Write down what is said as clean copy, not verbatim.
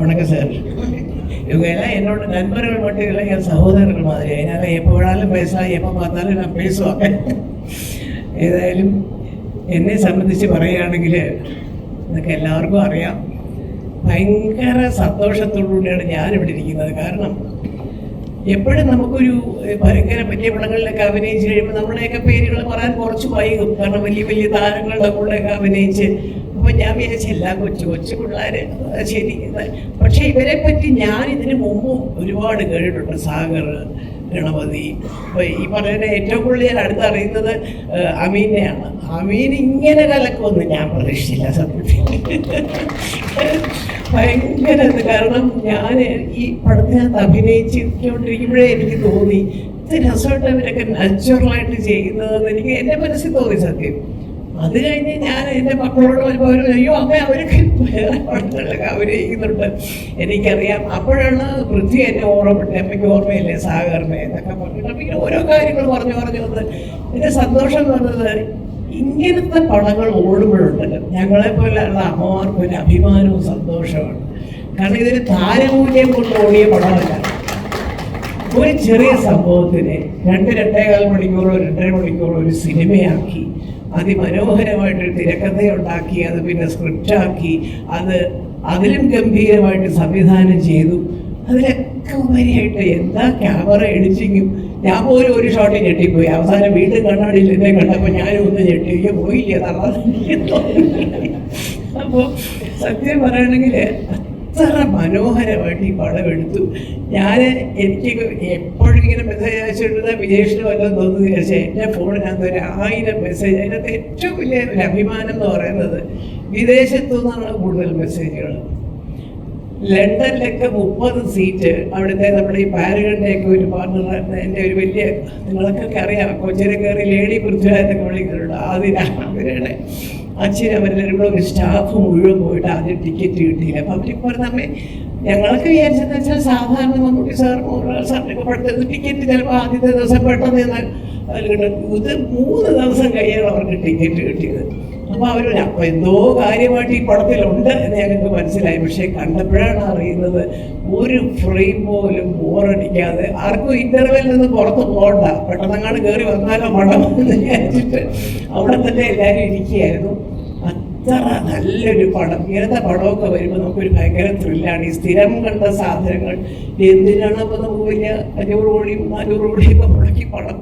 வணக்கம் சார். இவங்க எல்லாம் என்னோட நண்பர்கள் மட்டும் இல்லை, என் சகோதரர்கள் மாதிரி. அதனால் எப்போ வேணாலும் பேசலாம், எப்போ பார்த்தாலும் நான் பேசுவாங்க. ഏതായാലും എന്നെ സംബന്ധിച്ച് പറയുകയാണെങ്കിൽ ഇതൊക്കെ എല്ലാവർക്കും അറിയാം. ഭയങ്കര സന്തോഷത്തോടുകൂടിയാണ് ഞാനിവിടെ ഇരിക്കുന്നത്. കാരണം എപ്പോഴും നമുക്കൊരു ഭയങ്കര വലിയ പടങ്ങളിലൊക്കെ അഭിനയിച്ച് കഴിയുമ്പോൾ നമ്മുടെയൊക്കെ പേരുകൾ പറയാൻ കുറച്ച് വൈകും. കാരണം വലിയ വലിയ താരങ്ങളുടെ കൂടെയൊക്കെ അഭിനയിച്ച് അപ്പോൾ ഞാൻ വിചാരിച്ചില്ല കൊച്ചു പിള്ളേർ ശരി. പക്ഷേ ഇവരെ പറ്റി ഞാൻ ഇതിന് മുമ്പും ഒരുപാട് കേട്ടിട്ടുണ്ട്. സാഗർ, ഗണപതി. അപ്പോൾ ഈ പറയുന്ന ഏറ്റവും കൂടുതൽ ഞാൻ അടുത്തറിയുന്നത് അമീനെയാണ്. അമീൻ ഇങ്ങനെ കലക്കുമെന്ന് ഞാൻ പ്രതീക്ഷിച്ചില്ല സത്യത്തിൽ. ഭയങ്കര കാരണം ഞാൻ ഈ പടത്തിനകത്ത് അഭിനയിച്ചിരിക്കൊണ്ടിരിക്കുമ്പോഴേ എനിക്ക് തോന്നി ഇത് രസമായിട്ട് ഇവരൊക്കെ നാച്ചുറലായിട്ട് ചെയ്യുന്നതെന്ന് എനിക്ക് എൻ്റെ മനസ്സിൽ തോന്നി സത്യം. അത് കഴിഞ്ഞ് ഞാൻ എൻ്റെ മക്കളോട് വരുമ്പോൾ അയ്യോ അമ്മ അവരൊക്കെ വേറെ പടങ്ങളിലൊക്കെ അഭിനയിക്കുന്നുണ്ട് എനിക്കറിയാം. അപ്പോഴാണ് പൃഥ്വി എന്നെ ഓർമ്മപ്പെട്ടത്. അമ്മയ്ക്ക് ഓർമ്മയില്ലേ സാഗറിനെ എന്നൊക്കെ പറഞ്ഞിട്ട് അപ്പം ഇങ്ങനെ ഓരോ കാര്യങ്ങൾ പറഞ്ഞു വന്ന് എൻ്റെ സന്തോഷം എന്ന് പറഞ്ഞത് ഇങ്ങനത്തെ പടങ്ങൾ ഓടുമ്പോഴുണ്ടല്ലോ ഞങ്ങളെപ്പോലെയുള്ള അമ്മമാർക്ക് ഒരു അഭിമാനവും സന്തോഷമാണ്. കാരണം ഇതൊരു താരമൂല്യം കൊണ്ട് ഓടിയ പടമല്ല. ഒരു ചെറിയ സംഭവത്തിന് 2-2.25 മണിക്കൂറോ 2.5 മണിക്കൂറോ ഒരു സിനിമയാക്കി അതിമനോഹരമായിട്ടൊരു തിരക്കഥയുണ്ടാക്കി അത് പിന്നെ സ്ക്രിപ്റ്റാക്കി അതിലും ഗംഭീരമായിട്ട് സംവിധാനം ചെയ്തു. അതിലൊക്കെ ഉപരിയായിട്ട് എന്താ ക്യാമറ എഡിറ്റിങ്ങും. ഞാൻ പോലും ഒരു ഷോട്ടിൽ ഞെട്ടിപ്പോയി. അവസാനം വീണ്ടും കണ്ണാടിയിൽ എന്നെ കണ്ടപ്പോൾ ഞാനും ഒന്ന് ഞെട്ടിക്ക് പോയില്ല തള്ളാൻ. അപ്പോൾ സത്യം പറയുകയാണെങ്കിൽ അത്ര മനോഹരമായിട്ട് ഈ പടം എടുത്തു. എനിക്ക് എപ്പോഴും ഇങ്ങനെ മെസ്സേജ് അയച്ചിട്ടുള്ള വിജേഷിന് വല്ലതും തോന്നുന്നു ചോദിച്ചാൽ എൻ്റെ ഫോണിനകത്ത് 1000 മെസ്സേജ്. അതിനകത്ത് ഏറ്റവും വലിയ ഒരു അഭിമാനം എന്ന് പറയുന്നത് വിദേശത്തു നിന്നാണ് കൂടുതൽ മെസ്സേജുകൾ. ലണ്ടനിലൊക്കെ 30 സീറ്റ് അവിടുത്തെ നമ്മുടെ ഈ പാരഗണിൻ്റെയൊക്കെ ഒരു പാർട്ണറായിരുന്നു. എൻ്റെ ഒരു വലിയ നിങ്ങൾക്കൊക്കെ അറിയാം കൊച്ചിനെ കയറി ലേഡി പൃഥ്വിരാജൊക്കെ വിളിക്കുന്നുണ്ട്. അവരുടെ അച്ഛൻ അവരെല്ലാവരും കൂടെ ഒരു സ്റ്റാഫ് മുഴുവൻ പോയിട്ട് ആദ്യം ടിക്കറ്റ് കിട്ടിയില്ല. അപ്പം അവരിപ്പോൾ നമ്മെ ഞങ്ങളൊക്കെ വിചാരിച്ചതെന്ന് വെച്ചാൽ സാധാരണ മമ്മൂട്ടി സാറിനൊക്കെ പെട്ടെന്ന് ടിക്കറ്റ് ചിലപ്പോൾ ആദ്യത്തെ ദിവസം പെട്ടെന്ന് ഇത് 3 ദിവസം കഴിയാണ് അവർക്ക് ടിക്കറ്റ് കിട്ടിയത്. അപ്പോൾ അവർ അപ്പോൾ എന്തോ കാര്യമായിട്ട് ഈ പടത്തിലുണ്ട് എന്ന് ഞങ്ങൾക്ക് മനസ്സിലായി. പക്ഷേ കണ്ടപ്പോഴാണ് അറിയുന്നത് ഒരു ഫ്രെയിം പോലും ബോറടിക്കാതെ ആർക്കും ഇൻ്റർവെല്ലിൽ നിന്ന് പുറത്ത് പോകണ്ട, പെട്ടെന്നങ്ങാണ്ട് കയറി വന്നാലോ പടം എന്ന് വിചാരിച്ചിട്ട് അവിടെ തന്നെ എല്ലാവരും ഇരിക്കുകയായിരുന്നു. അത്ര നല്ലൊരു പടം. ഇങ്ങനത്തെ പടമൊക്കെ വരുമ്പോൾ നമുക്കൊരു ഭയങ്കര ത്രില്ലാണ്. ഈ സ്ഥിരം കണ്ട സാധനങ്ങൾ എന്തിനാണ് അപ്പോൾ നമുക്ക് വലിയ 500 കോടിയും 400 കോടിയൊക്കെ മുടക്കി പടം